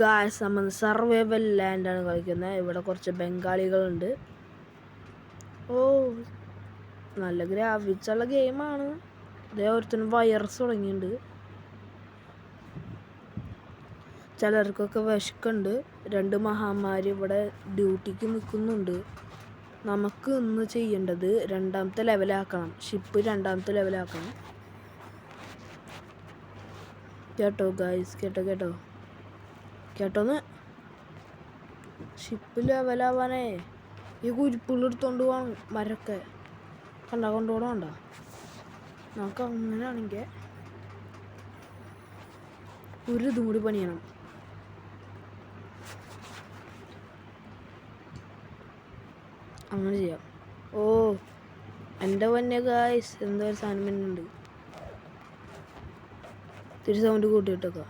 Guys നമ്മൾ survival ലാൻഡാണ് കളിക്കുന്നത്. ഇവിടെ കുറച്ച് ബംഗാളികളുണ്ട്. ഓ നല്ല ഗ്രാഫിക്സുള്ള ഗെയിമാണ്. ഇതേ ഒരുത്തനും വൈറസ് തുടങ്ങിയിട്ടുണ്ട്. ചിലർക്കൊക്കെ വിശക്കുണ്ട്. 2 മഹാന്മാര് ഇവിടെ ഡ്യൂട്ടിക്ക് നിൽക്കുന്നുണ്ട്. നമുക്ക് ഇന്ന് ചെയ്യേണ്ടത് 2ാമത്തെ ലെവലാക്കണം. ഷിപ്പ് 2ാമത്തെ ലെവലാക്കണം. കേട്ടോ ഗായ്സ്, കേട്ടോന്ന്. ഷിപ്പ് ലെവലാവാനേ ഈ കുരിപ്പുള്ളെടുത്തോണ്ട് പോകണം. മരൊക്കെ കൊണ്ടുപോകണ്ട. നമുക്ക് അങ്ങനെയാണെങ്കിൽ ഒരു ഇതും കൂടി പണിയണം. അങ്ങനെ ചെയ്യാം. ഓ എൻ്റെ വന്യ ഗായ്സ്, എന്തോ ഒരു സാധനം വരുന്നുണ്ട്. തിരി സൗണ്ട് കൂട്ടിയിട്ടൊക്കെ.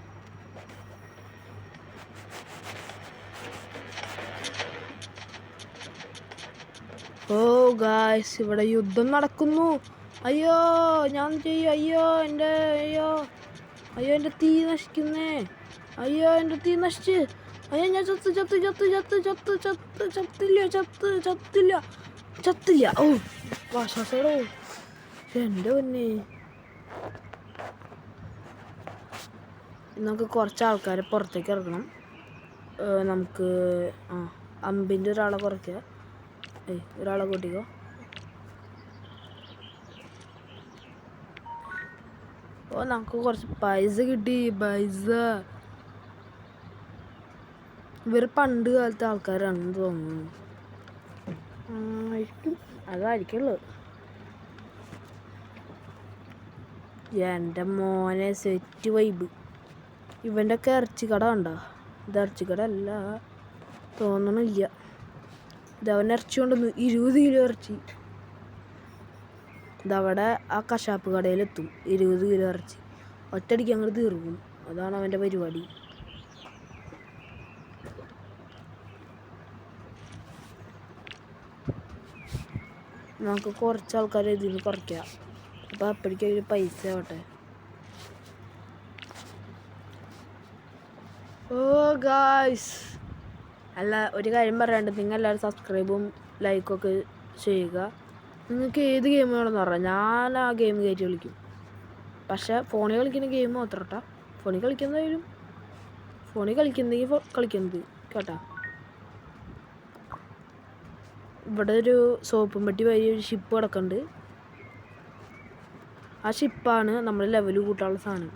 ഓ ഗായ്സ്, ഇവിടെ യുദ്ധം നടക്കുന്നു. അയ്യോ ഞാൻ ചെയ്യും. അയ്യോ എൻ്റെ തീ നശിക്കുന്നേ. അയ്യോ എൻ്റെ തീ നശിച്ച്. അയ്യോ ഞാൻ ചത്തില്ല. ഓ വാശ്വാസോടോ എൻ്റെ പൊന്നേ. നമുക്ക് കുറച്ച് ആൾക്കാരെ പുറത്തേക്ക് ഇറക്കണം. നമുക്ക് അമ്പിൻ്റെ ഒരാളെ കുറയ്ക്കുക. ഒരാളെ കൂട്ടിക്കോ. ഓ നമുക്ക് കുറച്ച് പൈസ കിട്ടി. ഇവർ പണ്ട് കാലത്തെ ആൾക്കാരാണെന്ന് തോന്നുന്നു. അതായിരിക്കുള്ളൂ. എൻ്റെ മോനെ സെറ്റ് വൈബ്. ഇവൻ്റെ ഒക്കെ ഇറച്ചിക്കട കണ്ടോ? ഇത് ഇറച്ചിക്കട അല്ല തോന്നണില്ല. ഇതവൻ ഇറച്ചി കൊണ്ടുവന്നു. 20 കിലോ ഇറച്ചി. ഇതവിടെ ആ കശാപ്പ് കടയിലെത്തും. 20 കിലോ ഇറച്ചി ഒറ്റയടിക്ക് അങ്ങോട്ട് തീർക്കും. അതാണ് അവൻ്റെ പരിപാടി. നമുക്ക് കുറച്ച് ആൾക്കാരെ ഇതിൽ നിന്ന് കുറയ്ക്കാം. അപ്പോൾ അപ്പോഴേക്കും അതിൽ പൈസ ആവട്ടെ. ഓ ഗായ്സ്, അല്ല ഒരു കാര്യം പറയാണ്ട്, നിങ്ങൾ എല്ലാവരും സബ്സ്ക്രൈബും ലൈക്കൊക്കെ ചെയ്യുക. നിങ്ങൾക്ക് ഏത് ഗെയിം വേണമെന്ന് പറഞ്ഞാൽ ഞാൻ ആ ഗെയിം കയറ്റി കളിക്കും. പക്ഷേ ഫോണിൽ കളിക്കുന്ന ഗെയിം മാത്രം കേട്ടോ. ഫോണിൽ കളിക്കുന്നതായാലും കളിക്കുന്നത് കേട്ടോ. ഇവിടെ ഒരു സോപ്പും പെട്ടി വഴി ഒരു ഷിപ്പ് കിടക്കുന്നുണ്ട്. ആ ഷിപ്പാണ് നമ്മൾ ലെവൽ കൂട്ടാനുള്ള സാധനം.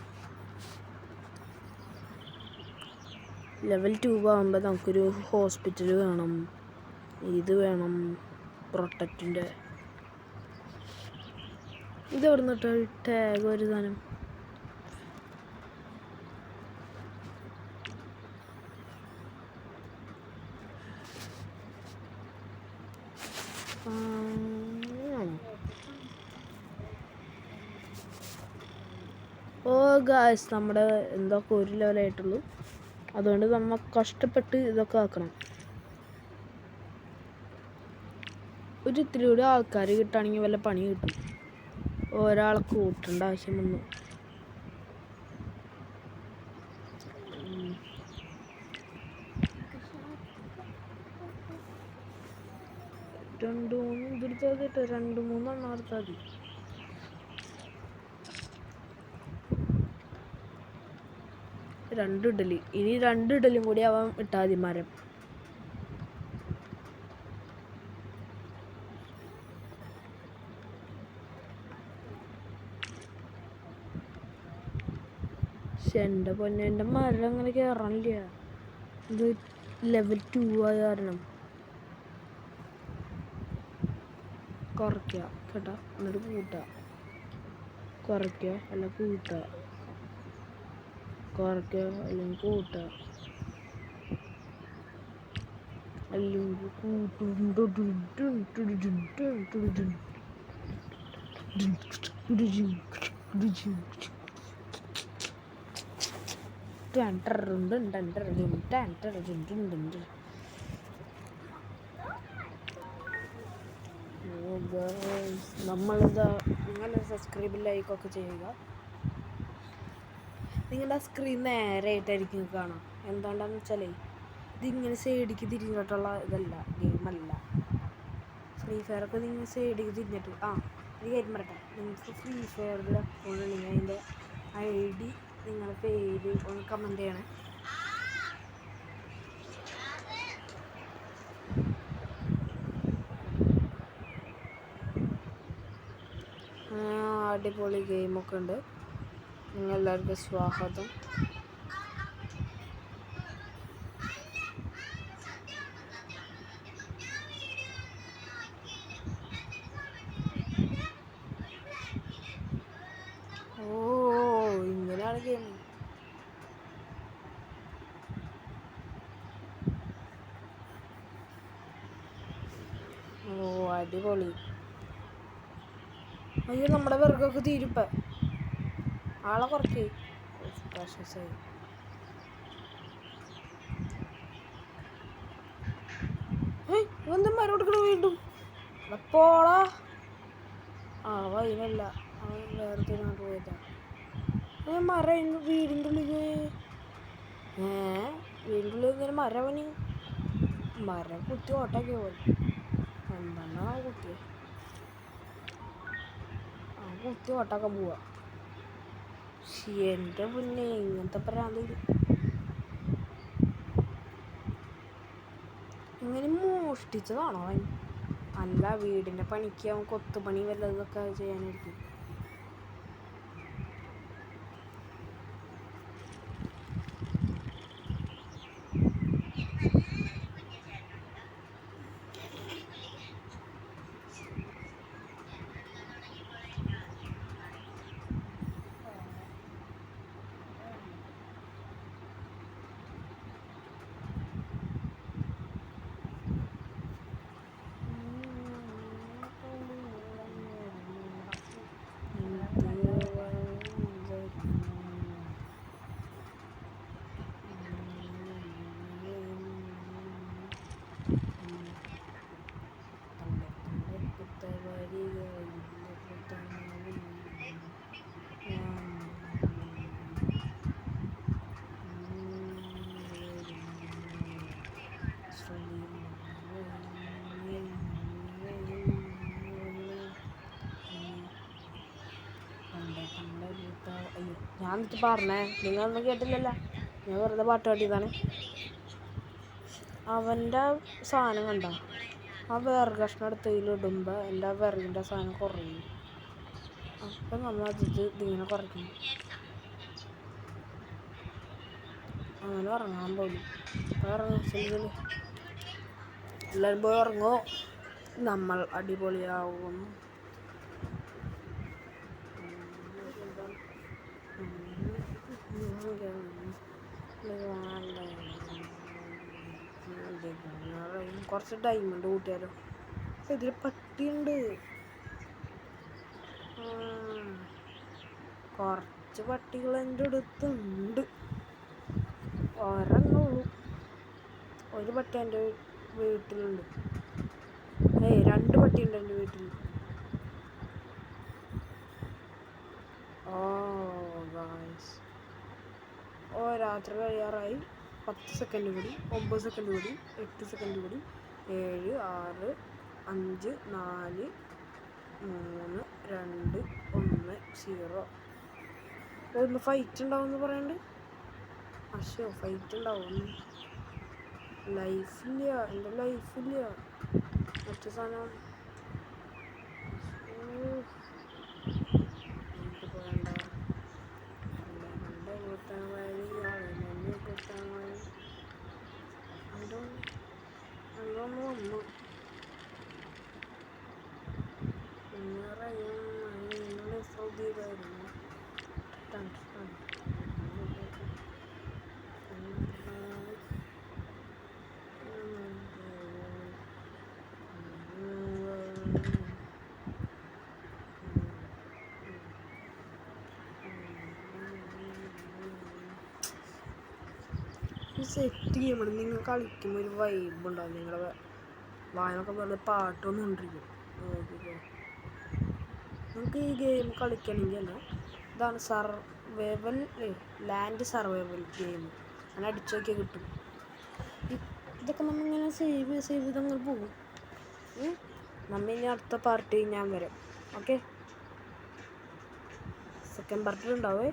ലെവൽ 2 ആകുമ്പോൾ നമുക്കൊരു ഹോസ്പിറ്റൽ വേണം. ഇത് വേണം, പ്രൊട്ടക്റ്റിൻ്റെ. ഇത് എവിടെ നിന്നിട്ട് ടാഗ് ഒരു സാധനം. ഓ ഗായ്സ്, നമ്മുടെ എന്തൊക്കെ ഒരു ലെവലായിട്ടുള്ളൂ. അതുകൊണ്ട് നമ്മൾ കഷ്ടപ്പെട്ട് ഇതൊക്കെ ആക്കണം. ഒരു ഇത്തിരി കൂടി ആൾക്കാർ കിട്ടുകയാണെങ്കിൽ വല്ല പണി കിട്ടും. ഒരാളെ കൂട്ടേണ്ട ആവശ്യം വന്നു. രണ്ട് മൂന്ന് എടുത്താൽ മതി. 2-3 എണ്ണം എടുത്താൽ മതി. ഇനി 2 ഇഡലിയും കൂടി അവൻ ഇട്ടാൽ മതി. മരം എൻ്റെ പൊന്നെ, എൻ്റെ മരം അങ്ങനെ കയറാനില്ല. ഇത് ലെവൽ 2 ആയ കാരണം കുറയ്ക്കുക കേട്ടോ. എന്നിട്ട് കൂട്ടുക. കുറയ്ക്കുക അല്ല കൂട്ടുക. കുറയ്ക്കുക അല്ലെങ്കിൽ കൂട്ടുക. അല്ലെങ്കിൽ നമ്മളിതാ നിങ്ങളുടെ സബ്സ്ക്രൈബ് ലൈക്കൊക്കെ ചെയ്യുക. നിങ്ങളുടെ സ്ക്രീൻ നേരെയായിട്ടായിരിക്കും കാണാം. എന്താണെന്ന് വെച്ചാലേ ഇതിങ്ങനെ സൈഡിലേക്ക് തിരിഞ്ഞിട്ടുള്ള ഇതല്ല, ഗെയിമല്ല. ഫ്രീ ഫയറൊക്കെ നിങ്ങൾ സൈഡിലേക്ക് തിരിഞ്ഞിട്ട് ഒരു കാര്യം പറയട്ടെ, നിങ്ങൾക്ക് ഫ്രീ ഫയറിൽ അക്കൗണ്ടുണ്ടെങ്കിൽ അതിൻ്റെ ID നിങ്ങളുടെ പേര് ഒന്ന് കമൻറ്റ് ചെയ്യണേ. അടിപൊളി ഗെയിമൊക്കെ ഉണ്ട്. നിങ്ങളെല്ലാവർക്കും സ്വാഗതം. ഇങ്ങനെയാണ് ഗെയിം. അടിപൊളി. അയ്യോ, നമ്മുടെ വർക്കൊക്കെ തീരുപ്പ. ആളെ കുറയ്ക്ക്. ഇവന്തും മരം കൊടുക്കണ വീണ്ടും പോളാ. വൈനല്ല, അവൻ വേറെ നാട്ട് പോയതാ. മരം വീടിൻ്റെ ഉള്ളിൽ. വീടിൻ്റെ ഉള്ളിൽ ഇങ്ങനെ മരവന് മരം കുത്തി ഓട്ടാക്കിയ പോലെ. എന്താണ് കുത്തിയ കുത്തി ഓട്ടാക്കാൻ പോവാ. എൻ്റെ പിന്നെ ഇങ്ങനത്തെ പ്രാന്ത് ഇങ്ങനെ മോഷ്ടിച്ചതാണോ അവൻ? അല്ല, വീടിൻ്റെ പണിക്ക് അവൻ കൊത്തുപണി വല്ലതൊക്കെ ചെയ്യാനായിരിക്കും. ഞാൻ എന്നിട്ട് പറഞ്ഞേ, നിങ്ങളൊന്നും കേട്ടില്ലല്ലോ. ഞാൻ വെറുതെ പാട്ട് പാടിയതാണ്. അവൻ്റെ സാധനം കണ്ട, ആ വേറെ കഷ്ണം എടുത്തതിലിടുമ്പോൾ എൻ്റെ ആ വിറകിൻ്റെ സാധനം കുറയും. അപ്പം നമ്മൾ ഇതിങ്ങനെ കുറയ്ക്കണം. അങ്ങനെ ഉറങ്ങാൻ പോലും ഇറങ്ങി. എല്ലാവരും പോയി ഉറങ്ങോ, നമ്മൾ അടിപൊളിയാവും. കുറച്ച് ഡയമണ്ട് കൂട്ടിയാലോ. ഇതിൽ പട്ടിയുണ്ട്, കുറച്ച് പട്ടികൾ എൻ്റെ അടുത്തുണ്ട്. ഒരെണ്ണുള്ളൂ. ഒരു പട്ടി എൻ്റെ വീട്ടിലുണ്ട്. 2 പട്ടിയുണ്ട് എൻ്റെ വീട്ടിൽ. രാത്രി കഴിയാറായി. 10 സെക്കൻഡ് കൂടി, 9 സെക്കൻഡ് കൂടി, 8 സെക്കൻഡ് കൂടി. 7, 6, 5, 4, 3, 2, 1, 0. ഒന്ന് ഫൈറ്റ് ഉണ്ടാവുമെന്ന് പറയണ്ട്. ഫൈറ്റ് ഉണ്ടാവും. ലൈഫില്ല, എൻ്റെ ലൈഫില്ല. മറ്റു സാധനം സെറ്റ് ഗെയിമാണ്. നിങ്ങൾ കളിക്കുമ്പോൾ ഒരു വൈബ് ഉണ്ടാവും. നിങ്ങളുടെ വായനൊക്കെ വെറുതെ പാട്ടൊന്നും കൊണ്ടിരിക്കും. നിങ്ങൾക്ക് ഈ ഗെയിം കളിക്കണമെങ്കിൽ ഇതാണ് സർവൈവൽ ലാൻഡ് സർവൈവൽ ഗെയിം. അങ്ങനെ അടിച്ചു നോക്കിയാൽ കിട്ടും. ഇതൊക്കെ നമ്മളിങ്ങനെ സേവ് ചെയ്ത് അങ്ങനെ പോകും. നമ്മ ഇനി അടുത്ത പാർട്ടി ഞാൻ വരാം. ഓക്കെ, സെക്കൻഡ് പാർട്ടിൽ ഉണ്ടാവേ.